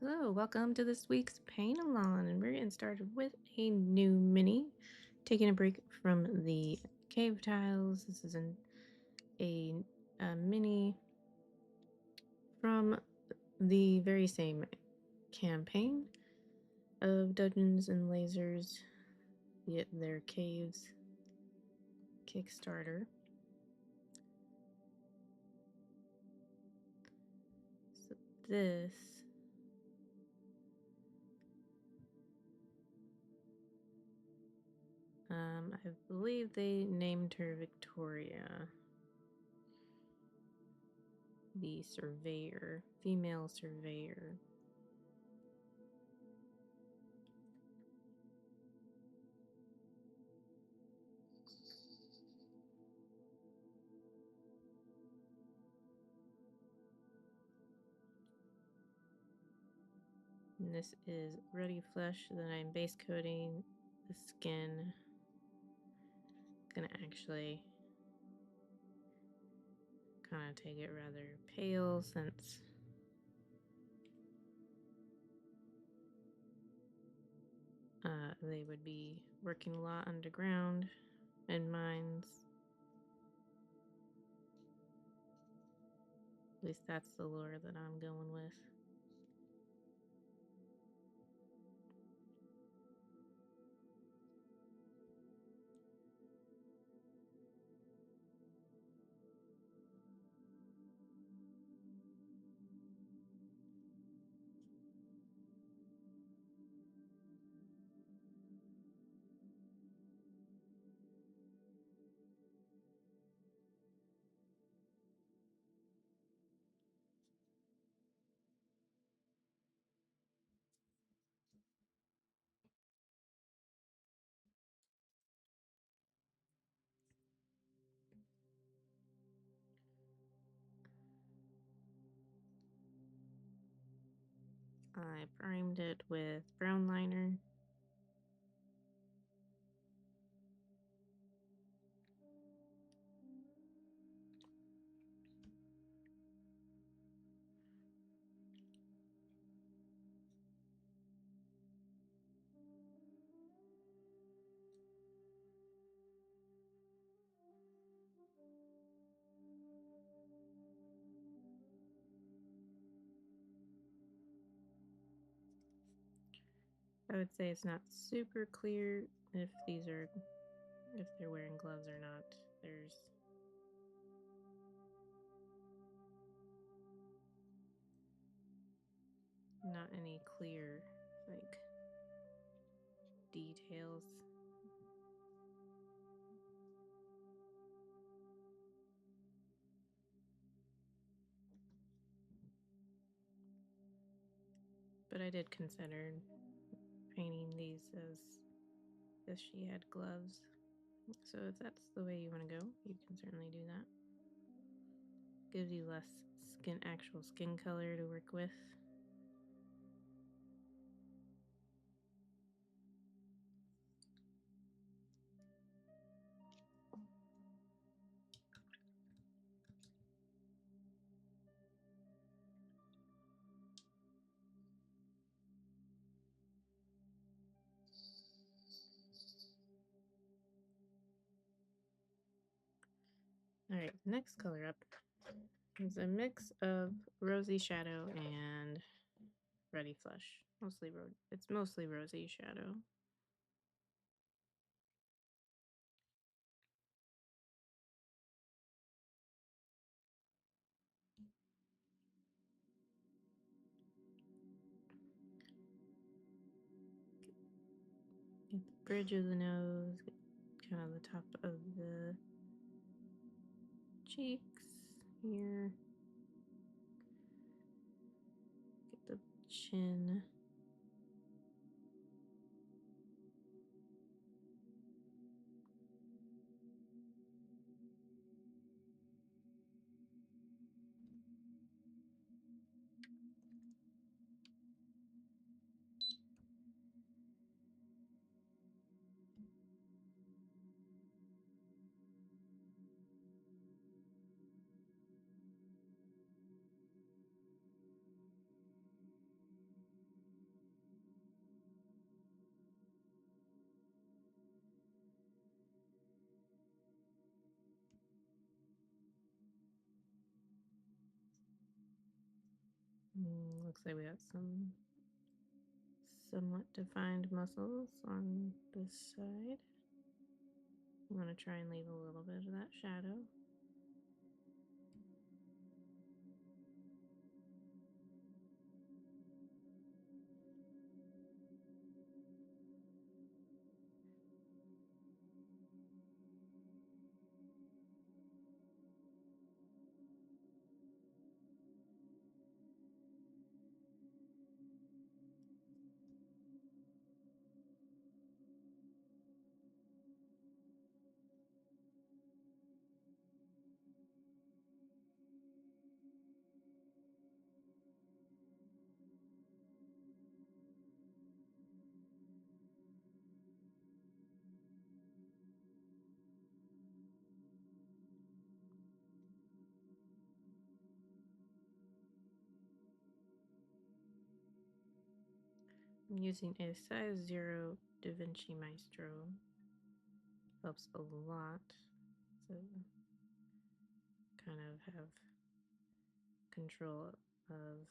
Hello, welcome to this week's Paint Along, and we're getting started with a new mini. Taking a break from the cave tiles. This is a mini from the very same campaign of Dungeons and Lasers, yet their caves Kickstarter. So this I believe they named her Victoria, the Surveyor, female Surveyor. And this is Ruddy flesh that I'm base coating the skin. Gonna actually kind of take it rather pale since they would be working a lot underground in mines. At least that's the lore that I'm going with. I primed it with brown liner. I would say it's not super clear if they're wearing gloves or not. There's not any clear like details. But I did consider painting these as if she had gloves. So if that's the way you want to go, you can certainly do that. Gives you less actual skin color to work with. Alright, next color up is a mix of Rosy Shadow and Ruddy Flush. It's mostly Rosy Shadow. Get the bridge of the nose, get kind of the top of the cheeks here. Get the chin. Looks like we got some somewhat defined muscles on this side. I'm going to try and leave a little bit of that shadow. I'm using a size 0 Da Vinci Maestro. Helps a lot. So kind of have control of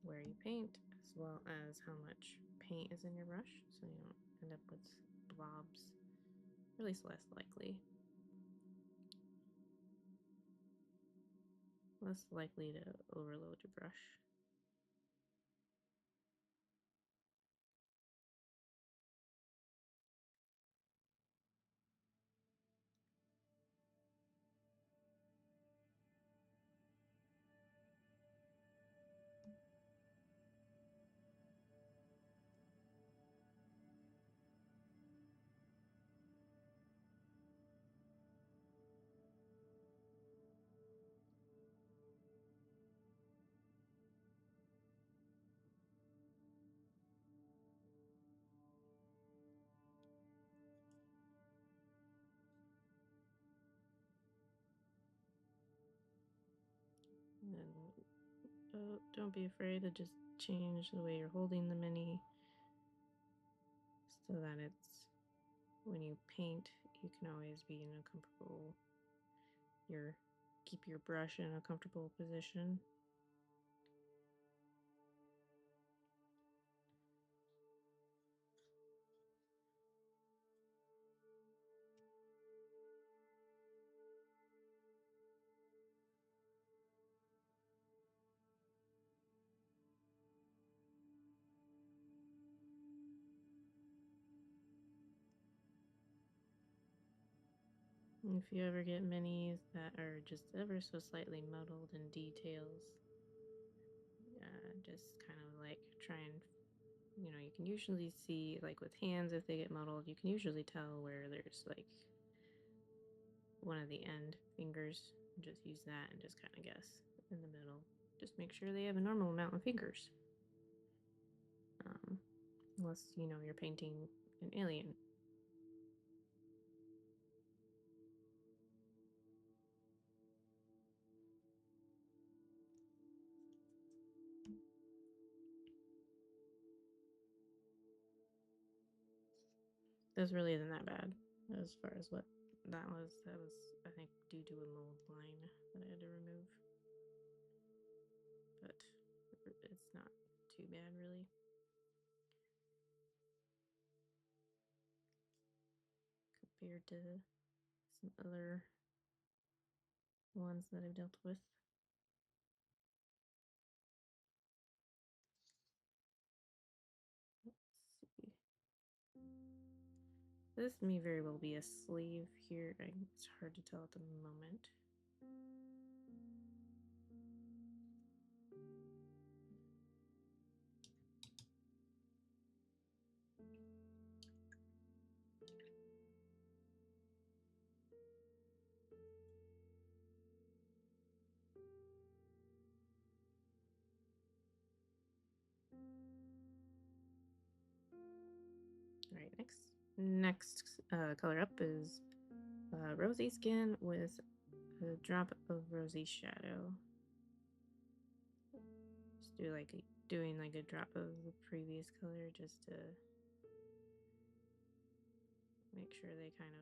where you paint as well as how much paint is in your brush, so you don't end up with blobs, or at least less likely to overload your brush. And don't be afraid to just change the way you're holding the mini so that it's, when you paint, you can always be in a comfortable, keep your brush in a comfortable position. If you ever get minis that are just ever so slightly muddled in details, just kind of like try and, you can usually see, like with hands, if they get muddled, you can usually tell where there's like one of the end fingers. Just use that and just kind of guess in the middle. Just make sure they have a normal amount of fingers. Unless, you're painting an alien. This really isn't that bad as far as what that was. That was, I think, due to a mold line that I had to remove. But it's not too bad, really. Compared to some other ones that I've dealt with. Let's see. This may very well be a sleeve here. It's hard to tell at the moment. All right, next color up is Rosy Skin with a drop of Rosy Shadow. Just doing like a drop of the previous color just to make sure they kind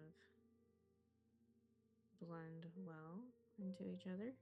of blend well into each other.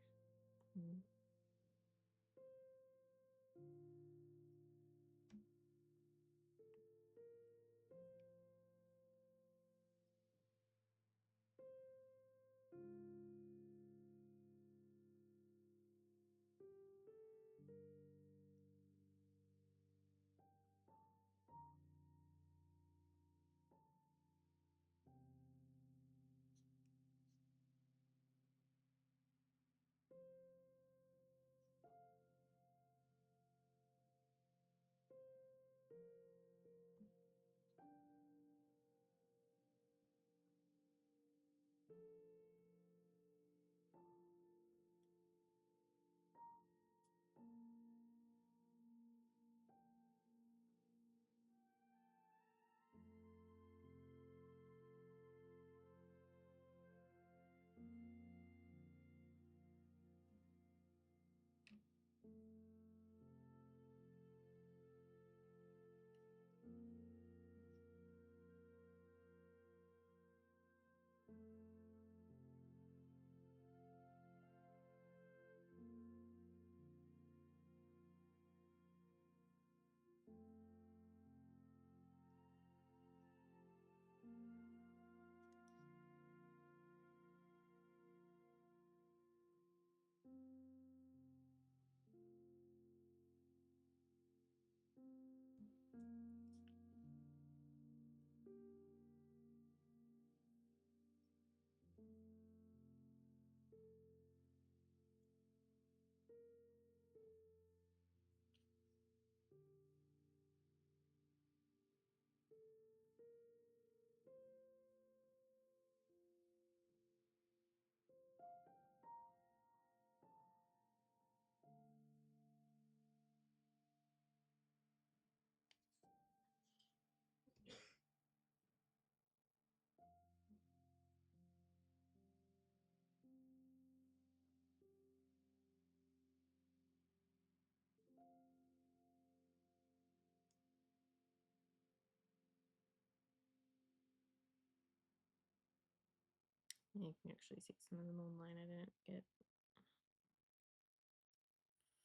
You can actually see some of the mold line I didn't get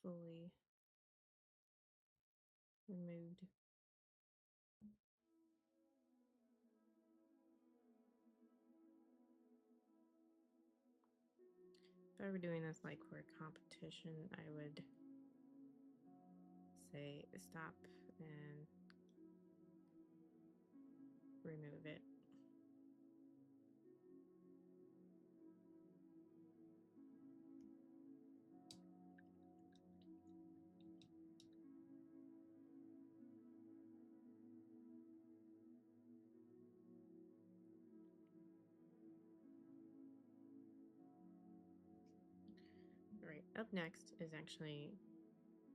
fully removed. If I were doing this like for a competition, I would say stop and remove it. All right, up next is actually,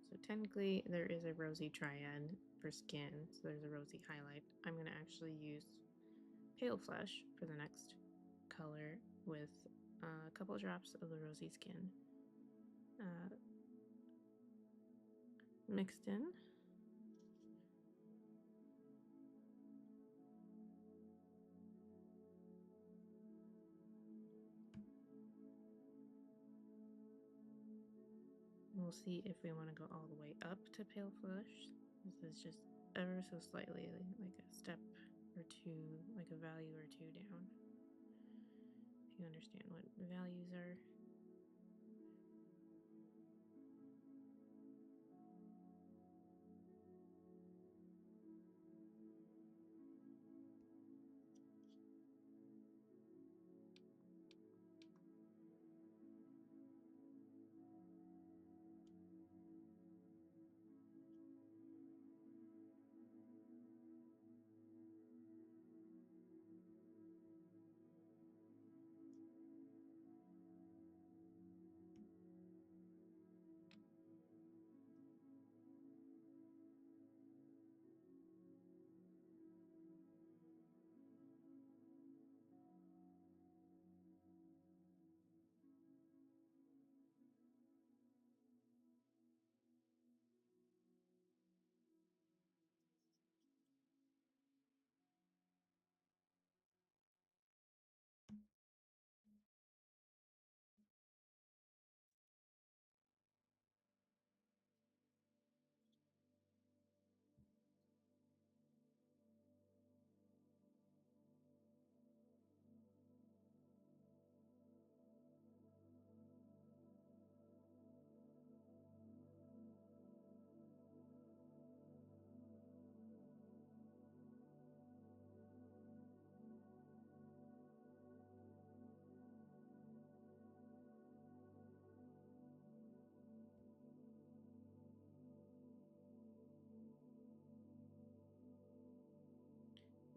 so technically there is a rosy triad for skin, so there's a rosy highlight. I'm going to actually use pale flesh for the next color with a couple drops of the rosy skin mixed in. We'll see if we want to go all the way up to pale flesh. This is just ever so slightly, like a step or two, like a value or two down. If you understand what the values are.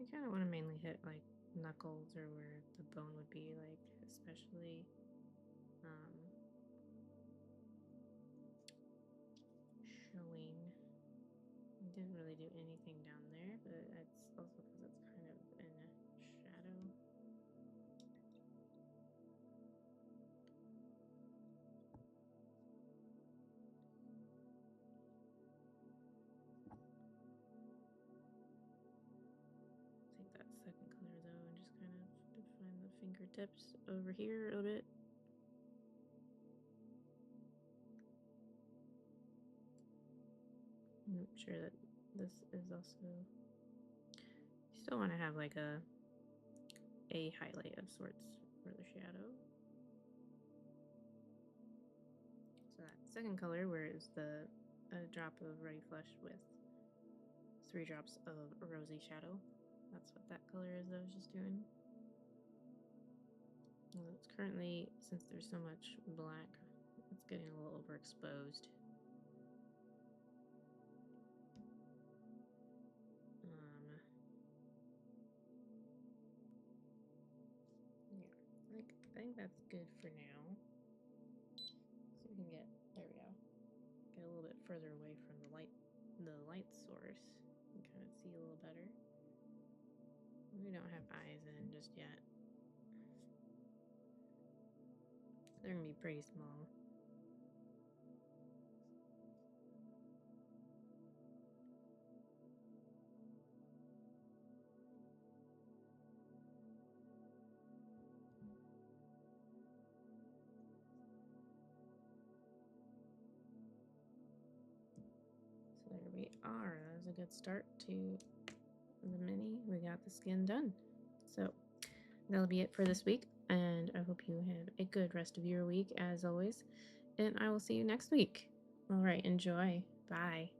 I kind of want to mainly hit like knuckles or where the bone would be, like especially showing. I didn't really do anything down there, but it's also because it's kind of in shadow. Take that second color though and just kind of define the fingertips over here a little bit. Make sure that this is also, you still want to have like a highlight of sorts for the shadow. So that second color, where it's the drop of Ruddy flesh with 3 drops of rosy shadow, that's what that color is that I was just doing. Well, it's currently, since there's so much black, it's getting a little overexposed. Yeah, I think that's good for now. So we can get, there we go, get a little bit further away from the light source and kind of see a little better. We don't have eyes in just yet. They're gonna be pretty small. Alright, that was a good start to the mini. We got the skin done. So that'll be it for this week, and I hope you have a good rest of your week as always, and I will see you next week. All right, enjoy. Bye.